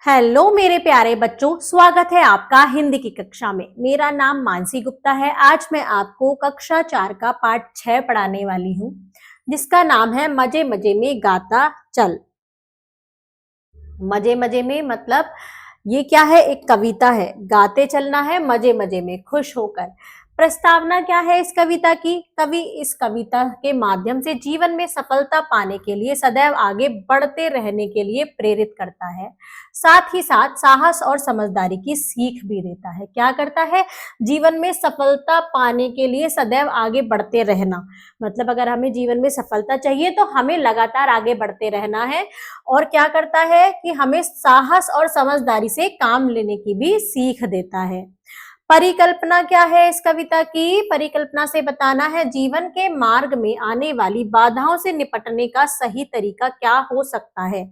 Hello मेरे प्यारे बच्चों, स्वागत है आपका हिंदी की कक्षा में। मेरा नाम मानसी गुप्ता है। आज मैं आपको कक्षा 4 का पाठ 6 पढ़ाने वाली हूँ, जिसका नाम है मजे मजे में गाता चल। मजे मजे में मतलब ये क्या है? एक कविता है। गाते चलना है मजे मजे में, खुश होकर। प्रस्तावना क्या है इस कविता की? कवि इस कविता के माध्यम से जीवन में सफलता पाने के लिए, सदैव आगे बढ़ते रहने के लिए प्रेरित करता है। साथ ही साथ साहस और समझदारी की सीख भी देता है। क्या करता है? जीवन में सफलता पाने के लिए सदैव आगे बढ़ते रहना। मतलब अगर हमें जीवन में सफलता चाहिए तो हमें लगातार आगे बढ़ते रहना है। और क्या करता है कि हमें साहस और समझदारी से काम लेने की भी सीख देता है। परिकल्पना क्या है इस कविता की? परिकल्पना से बताना है जीवन के मार्ग में आने वाली बाधाओं से निपटने का सही तरीका क्या हो सकता है।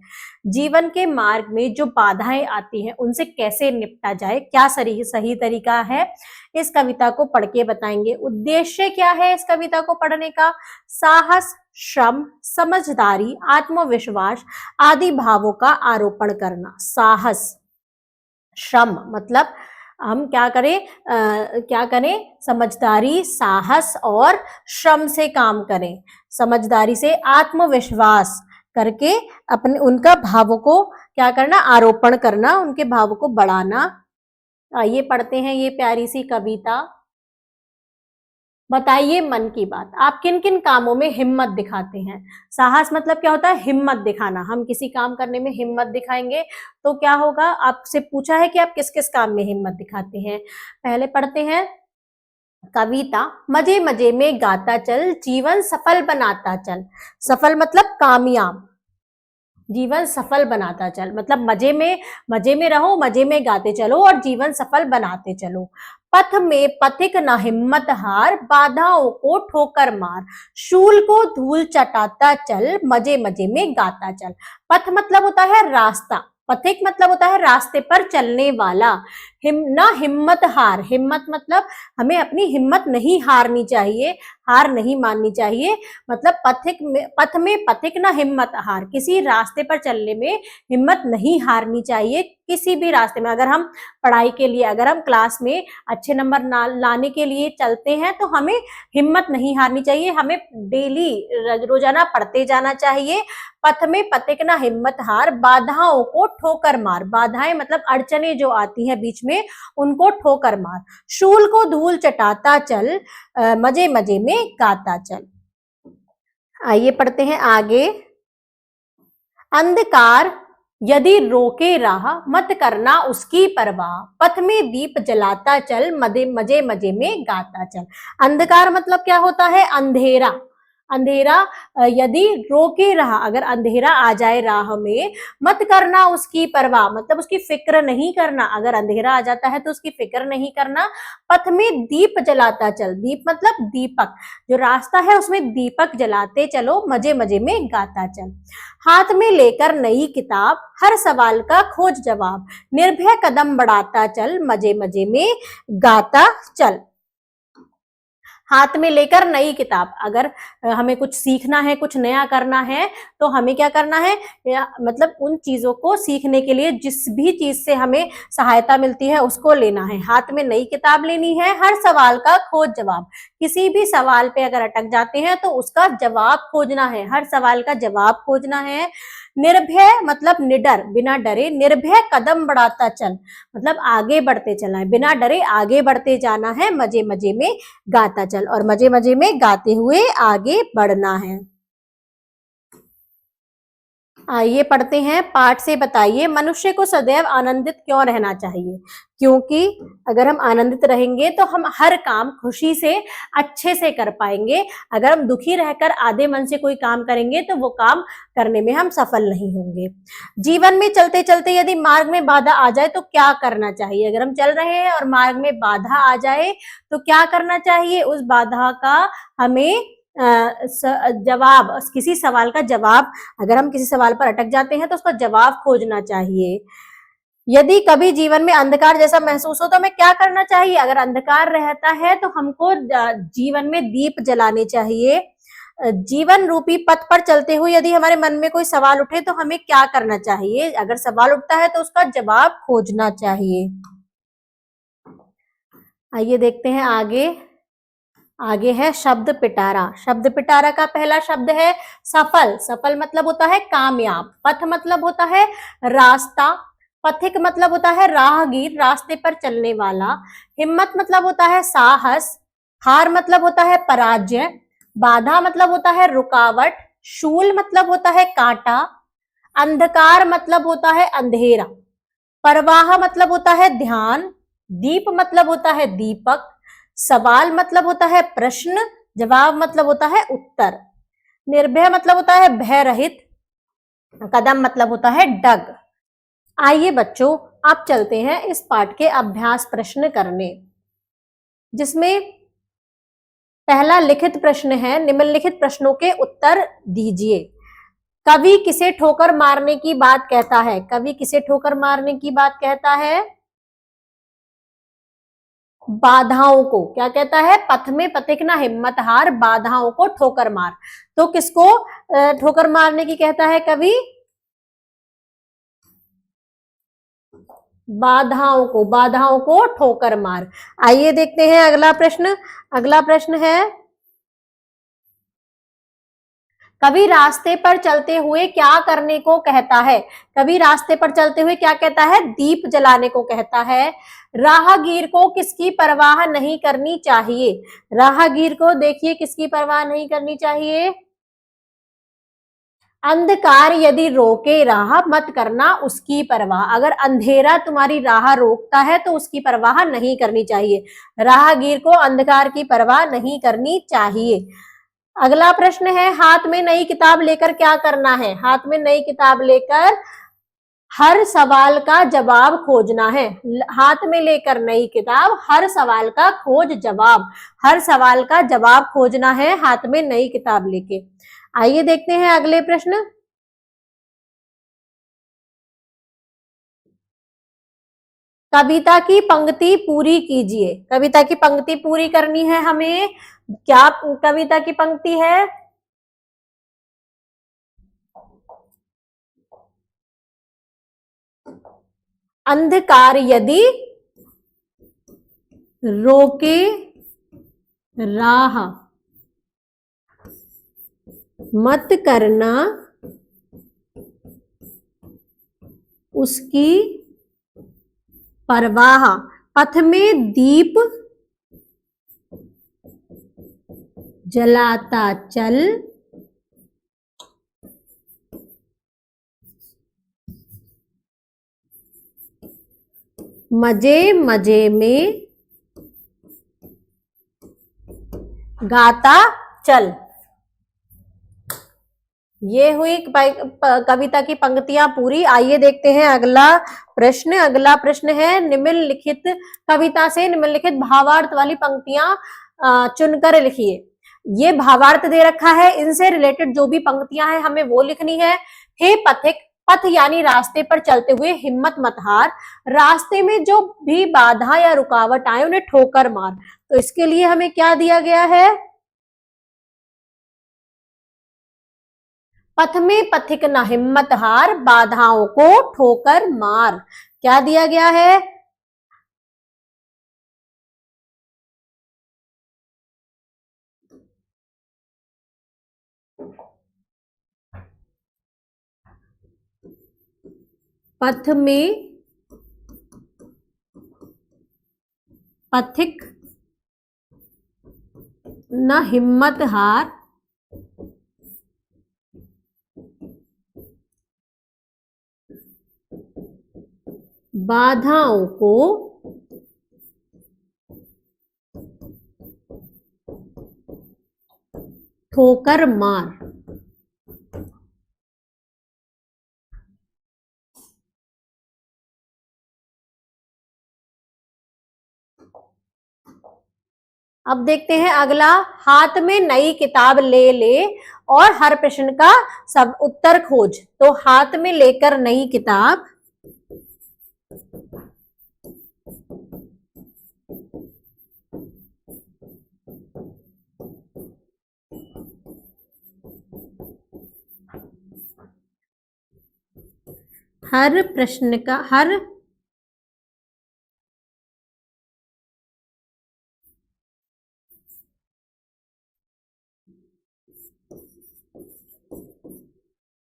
जीवन के मार्ग में जो बाधाएं आती हैं उनसे कैसे निपटा जाए, क्या सही तरीका है, इस कविता को पढ़ के बताएंगे। उद्देश्य क्या है इस कविता को पढ़ने का? साहस, श्रम, समझदारी, आत्मविश्वास आदि भावों का आरोपण करना। साहस, श्रम मतलब हम क्या करें? समझदारी, साहस और श्रम से काम करें। समझदारी से आत्मविश्वास करके अपने उनका भावों को क्या करना? आरोपण करना, उनके भावों को बढ़ाना। आइए पढ़ते हैं ये प्यारी सी कविता। बताइए मन की बात, आप किन किन कामों में हिम्मत दिखाते हैं? साहस मतलब क्या होता है? हिम्मत दिखाना। हम किसी काम करने में हिम्मत दिखाएंगे तो क्या होगा? आपसे पूछा है कि आप किस किस काम में हिम्मत दिखाते हैं। पहले पढ़ते हैं कविता। मजे मजे में गाता चल, जीवन सफल बनाता चल। सफल मतलब कामयाब। जीवन सफल बनाता चल मतलब मजे में रहो, मजे में गाते चलो और जीवन सफल बनाते चलो। पथ में पथिक न हिम्मत हार, बाधाओं को ठोकर मार। शूल को धूल चटाता चल, मजे मजे में गाता चल। पथ मतलब होता है रास्ता, पथिक मतलब होता है रास्ते पर चलने वाला। हिम्मत हार, हिम्मत मतलब हमें अपनी हिम्मत नहीं हारनी चाहिए, हार नहीं माननी चाहिए। मतलब पथ में पथिक ना हिम्मत हार, किसी रास्ते पर चलने में हिम्मत नहीं हारनी चाहिए। किसी भी रास्ते में अगर हम पढ़ाई के लिए, अगर हम क्लास में अच्छे नंबर लाने के लिए चलते हैं तो हमें हिम्मत नहीं हारनी चाहिए। हमें डेली रोजाना पढ़ते जाना चाहिए। पथ में पथिक ना हिम्मत हार, बाधाओं को ठोकर मार। बाधाएं मतलब अड़चने जो आती हैं बीच में, उनको ठोकर मार। शूल को धूल चटाता चल, मजे मजे में गाता चल। आइए पढ़ते हैं आगे। अंधकार यदि रोके राह, मत करना उसकी परवाह। पथ में दीप जलाता चल, मजे मजे में गाता चल। अंधकार मतलब क्या होता है? अंधेरा। अंधेरा यदि रोके राह, अगर अंधेरा आ जाए राह में, मत करना उसकी परवाह मतलब उसकी फिक्र नहीं करना। अगर अंधेरा आ जाता है तो उसकी फिक्र नहीं करना। पथ में दीप जलाता चल, दीप मतलब दीपक, जो रास्ता है उसमें दीपक जलाते चलो, मजे मजे में गाता चल। हाथ में लेकर नई किताब, हर सवाल का खोज जवाब। निर्भय कदम बढ़ाता चल, मजे मजे में गाता चल। हाथ में लेकर नई किताब, अगर हमें कुछ सीखना है, कुछ नया करना है तो हमें क्या करना है? मतलब उन चीजों को सीखने के लिए जिस भी चीज से हमें सहायता मिलती है उसको लेना है। हाथ में नई किताब लेनी है, हर सवाल का खोज जवाब। किसी भी सवाल पे अगर अटक जाते हैं तो उसका जवाब खोजना है, हर सवाल का जवाब खोजना है। निर्भय मतलब निडर, बिना डरे। निर्भय कदम बढ़ाता चल मतलब आगे बढ़ते चलना है, बिना डरे आगे बढ़ते जाना है, मजे मजे में गाता चल। और मजे मजे में गाते हुए आगे बढ़ना है। आइए पढ़ते हैं। पाठ से बताइए मनुष्य को सदैव आनंदित क्यों रहना चाहिए? क्योंकि अगर हम आनंदित रहेंगे तो हम हर काम खुशी से अच्छे से कर पाएंगे। अगर हम दुखी रहकर आधे मन से कोई काम करेंगे तो वो काम करने में हम सफल नहीं होंगे। जीवन में चलते चलते यदि मार्ग में बाधा आ जाए तो क्या करना चाहिए? अगर हम चल रहे हैं और मार्ग में बाधा आ जाए तो क्या करना चाहिए? उस बाधा का हमें जवाब, किसी सवाल का जवाब, अगर हम किसी सवाल पर अटक जाते हैं तो उसका जवाब खोजना चाहिए। यदि कभी जीवन में अंधकार जैसा महसूस हो तो हमें क्या करना चाहिए? अगर अंधकार रहता है तो हमको जीवन में दीप जलाने चाहिए। जीवन रूपी पथ पर चलते हुए यदि हमारे मन में कोई सवाल उठे तो हमें क्या करना चाहिए? अगर सवाल उठता है तो उसका जवाब खोजना चाहिए। आइए देखते हैं आगे। आगे है शब्द पिटारा। शब्द पिटारा का पहला शब्द है सफल। सफल मतलब होता है कामयाब। पथ मतलब होता है रास्ता। पथिक मतलब होता है राहगीर, रास्ते पर चलने वाला। हिम्मत मतलब होता है साहस। हार मतलब होता है पराजय। बाधा मतलब होता है रुकावट। शूल मतलब होता है कांटा। अंधकार मतलब होता है अंधेरा। परवाह मतलब होता है ध्यान। दीप मतलब होता है दीपक। सवाल मतलब होता है प्रश्न। जवाब मतलब होता है उत्तर। निर्भय मतलब होता है भय रहित। कदम मतलब होता है डग। आइए बच्चों, अब चलते हैं इस पाठ के अभ्यास प्रश्न करने, जिसमें पहला लिखित प्रश्न है। निम्नलिखित प्रश्नों के उत्तर दीजिए। कवि किसे ठोकर मारने की बात कहता है? कवि किसे ठोकर मारने की बात कहता है? बाधाओं को। क्या कहता है? पथ में पथिक ना हिम्मत हार, बाधाओं को ठोकर मार। तो किसको ठोकर मारने की कहता है कवि? बाधाओं को। बाधाओं को ठोकर मार। आइए देखते हैं अगला प्रश्न। अगला प्रश्न है, कवि रास्ते पर चलते हुए क्या करने को कहता है? कवि रास्ते पर चलते हुए क्या कहता है? दीप जलाने को कहता है। राहगीर को किसकी परवाह नहीं करनी चाहिए? राहगीर को देखिए किसकी परवाह नहीं करनी चाहिए? अंधकार यदि रोके राह मत करना उसकी परवाह। अगर अंधेरा तुम्हारी राह रोकता है तो उसकी परवाह नहीं करनी चाहिए। राहगीर को अंधकार की परवाह नहीं करनी चाहिए। अगला प्रश्न है, हाथ में नई किताब लेकर क्या करना है? हाथ में नई किताब लेकर हर सवाल का जवाब खोजना है। हाथ में लेकर नई किताब, हर सवाल का खोज जवाब। हर सवाल का जवाब खोजना है हाथ में नई किताब लेके। आइए देखते हैं अगले प्रश्न। कविता की पंक्ति पूरी कीजिए। कविता की पंक्ति पूरी करनी है हमें। क्या कविता की पंक्ति है? अंधकार यदि रोके राह मत करना उसकी परवाह। पथ में दीप जलाता चल, मजे मजे में गाता चल। ये हुई कविता की पंक्तियां पूरी। आइए देखते हैं अगला प्रश्न। अगला प्रश्न है, निम्नलिखित कविता से निम्नलिखित भावार्थ वाली पंक्तियां चुनकर लिखिए। ये भावार्थ दे रखा है, इनसे रिलेटेड जो भी पंक्तियां हैं हमें वो लिखनी है। हे पथिक, पथ यानी रास्ते पर चलते हुए हिम्मत मत हार। रास्ते में जो भी बाधा या रुकावट आए उन्हें ठोकर मार। तो इसके लिए हमें क्या दिया गया है? पथ में पथिक न हिम्मत हार, बाधाओं को ठोकर मार। क्या दिया गया है? पथ में पथिक न हिम्मत हार, बाधाओं को ठोकर मार। अब देखते हैं अगला। हाथ में नई किताब ले ले और हर प्रश्न का सब उत्तर खोज। तो हाथ में लेकर नई किताब, हर प्रश्न का हर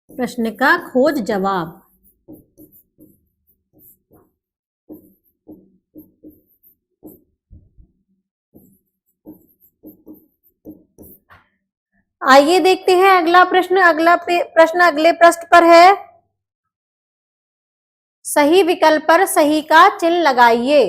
प्रश्न का खोज जवाब। आइए देखते हैं अगला प्रश्न। प्रश्न अगले पृष्ठ पर है। सही विकल्प पर सही का चिन्ह लगाइए।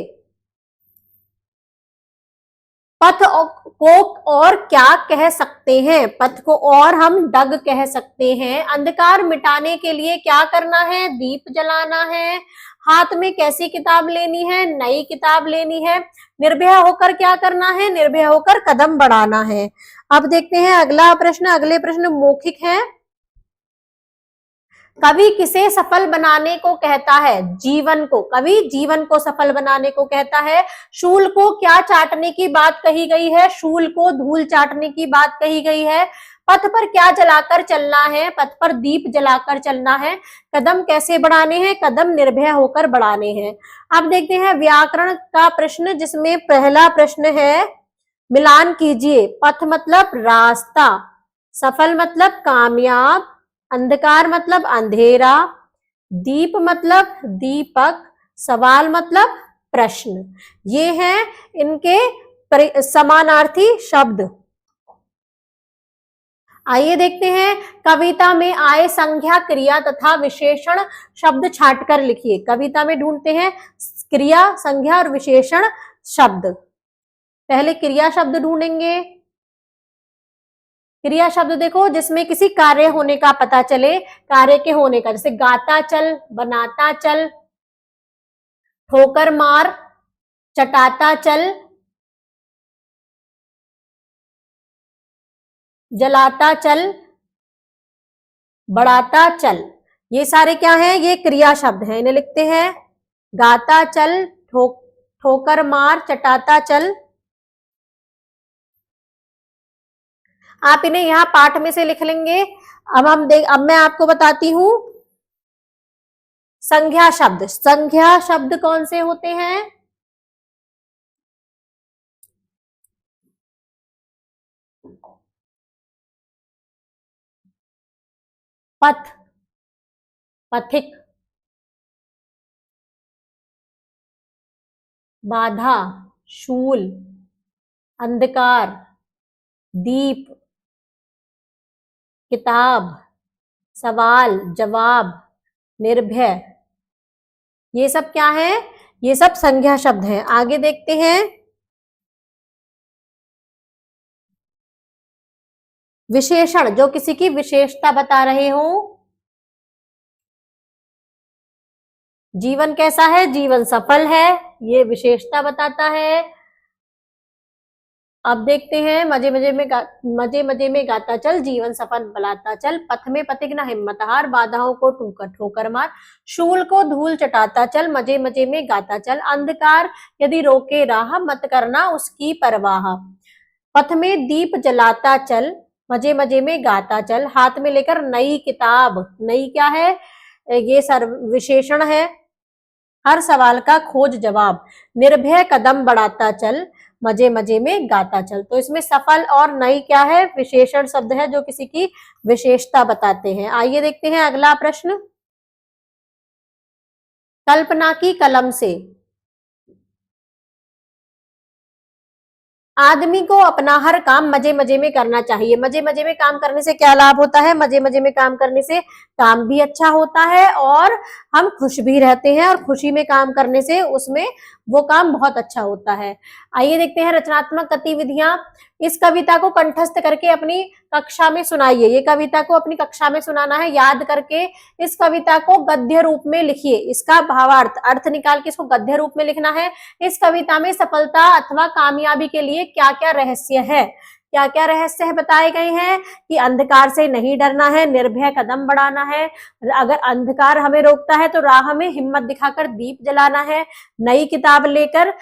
पथ को और क्या कह सकते हैं? पथ को और हम डग कह सकते हैं। अंधकार मिटाने के लिए क्या करना है? दीप जलाना है। हाथ में कैसी किताब लेनी है? नई किताब लेनी है। निर्भय होकर क्या करना है? निर्भय होकर कदम बढ़ाना है। अब देखते हैं अगला प्रश्न। अगले प्रश्न मौखिक है। कवि किसे सफल बनाने को कहता है? जीवन को। कवि जीवन को सफल बनाने को कहता है। शूल को क्या चाटने की बात कही गई है? शूल को धूल चाटने की बात कही गई है। पथ पर क्या जलाकर चलना है? पथ पर दीप जलाकर चलना है। कदम कैसे बढ़ाने हैं? कदम निर्भय होकर बढ़ाने हैं। अब देखते हैं व्याकरण का प्रश्न, जिसमें पहला प्रश्न है मिलान कीजिए। पथ मतलब रास्ता, सफल मतलब कामयाब, अंधकार मतलब अंधेरा, दीप मतलब दीपक, सवाल मतलब प्रश्न। ये हैं इनके समानार्थी शब्द। आइए देखते हैं। कविता में आए संज्ञा, क्रिया तथा विशेषण शब्द छांटकर लिखिए। कविता में ढूंढते हैं क्रिया, संज्ञा और विशेषण शब्द। पहले क्रिया शब्द ढूंढेंगे। क्रिया शब्द देखो जिसमें किसी कार्य होने का पता चले, कार्य के होने का, जैसे गाता चल, बनाता चल, ठोकर मार, चटाता चल, जलाता चल, बढ़ाता चल। ये सारे क्या हैं? ये क्रिया शब्द हैं। इन्हें लिखते हैं गाता चल, ठोकर मार, चटाता चल। आप इन्हें यहाँ पाठ में से लिख लेंगे। अब मैं आपको बताती हूं संज्ञा शब्द। संज्ञा शब्द कौन से होते हैं? पथ, पथिक, बाधा, शूल, अंधकार, दीप, किताब, सवाल, जवाब, निर्भय। ये सब क्या है? ये सब संज्ञा शब्द हैं। आगे देखते हैं विशेषण, जो किसी की विशेषता बता रहे हो। जीवन कैसा है? जीवन सफल है, ये विशेषता बताता है। अब देखते हैं मजे मजे में गाता चल, जीवन सफल बनाता चल, पथ में पथिक न हिम्मत हार, बाधाओं को ठोकर मार, शूल को धूल चटाता चल, मजे मजे में गाता चल, अंधकार यदि रोके राह, मत करना उसकी परवाह, पथ में दीप जलाता चल, मजे मजे में गाता चल, हाथ में लेकर नई किताब। नई क्या है? ये विशेषण है। हर सवाल का खोज जवाब, निर्भय कदम बढ़ाता चल, मजे मजे में गाता चल। तो इसमें सफल और नई क्या है? विशेषण शब्द है जो किसी की विशेषता बताते हैं। आइए देखते हैं अगला प्रश्न। कल्पना की कलम से। आदमी को अपना हर काम मजे मजे में करना चाहिए। मजे मजे में काम करने से क्या लाभ होता है? मजे मजे में काम करने से काम भी अच्छा होता है और हम खुश भी रहते हैं, और खुशी में काम करने से उसमें वो काम बहुत अच्छा होता है। आइए देखते हैं रचनात्मक गतिविधियां। इस कविता को कंठस्थ करके अपनी कक्षा में सुनाइए। ये कविता को अपनी कक्षा में सुनाना है, याद करके इस कविता को गद्य रूप में लिखिए। इसका भावार्थ, अर्थ निकाल के इसको गद्य रूप में लिखना है। इस कविता में सफलता अथवा कामयाबी के लिए क्या क्या रहस्य है? क्या क्या रहस्य है बताए गए हैं कि अंधकार से नहीं डरना है, निर्भय कदम बढ़ाना है, अगर अंधकार हमें रोकता है तो राह में हिम्मत दिखाकर दीप जलाना है, नई किताब लेकर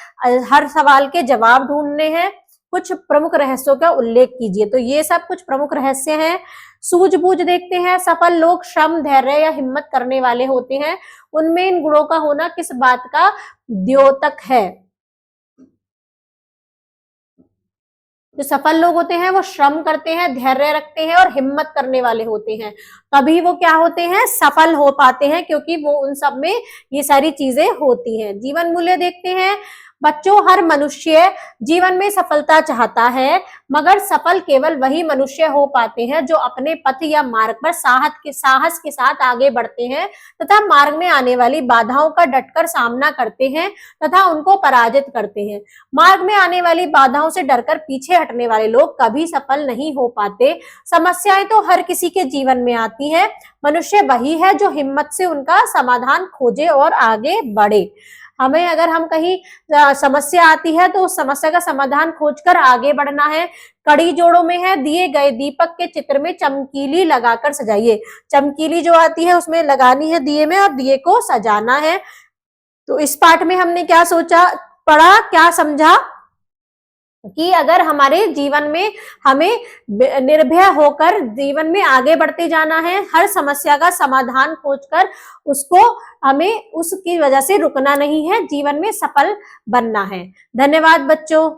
हर सवाल के जवाब ढूंढने हैं, कुछ प्रमुख रहस्यों का उल्लेख कीजिए। तो ये सब कुछ प्रमुख रहस्य हैं सूझबूझ देखते हैं, सफल लोग श्रम, धैर्य या हिम्मत करने वाले होते हैं। उनमें इन गुणों का होना किस बात का द्योतक है? जो सफल लोग होते हैं वो श्रम करते हैं, धैर्य रखते हैं और हिम्मत करने वाले होते हैं, तभी वो क्या होते हैं, सफल हो पाते हैं, क्योंकि वो उन सब में ये सारी चीजें होती हैं। जीवन मूल्य देखते हैं बच्चों, हर मनुष्य जीवन में सफलता चाहता है, मगर सफल केवल वही मनुष्य हो पाते हैं जो अपने पथ या मार्ग पर साहस के साथ आगे बढ़ते हैं तथा मार्ग में आने वाली बाधाओं का डटकर सामना करते हैं तथा उनको पराजित करते हैं। मार्ग में आने वाली बाधाओं से डरकर पीछे हटने वाले लोग कभी सफल नहीं हो पाते। समस्याएं तो हर किसी के जीवन में आती है, मनुष्य वही है जो हिम्मत से उनका समाधान खोजे और आगे बढ़े। हमें अगर हम कहीं समस्या आती है तो उस समस्या का समाधान खोजकर आगे बढ़ना है। कड़ी जोड़ों में है, दिए गए दीपक के चित्र में चमकीली लगाकर सजाइए। चमकीली जो आती है उसमें लगानी है दिए में और दिए को सजाना है। तो इस पाठ में हमने क्या सोचा, पढ़ा, क्या समझा कि अगर हमारे जीवन में हमें निर्भय होकर जीवन में आगे बढ़ते जाना है, हर समस्या का समाधान खोजकर उसको हमें उसकी वजह से रुकना नहीं है, जीवन में सफल बनना है। धन्यवाद बच्चों।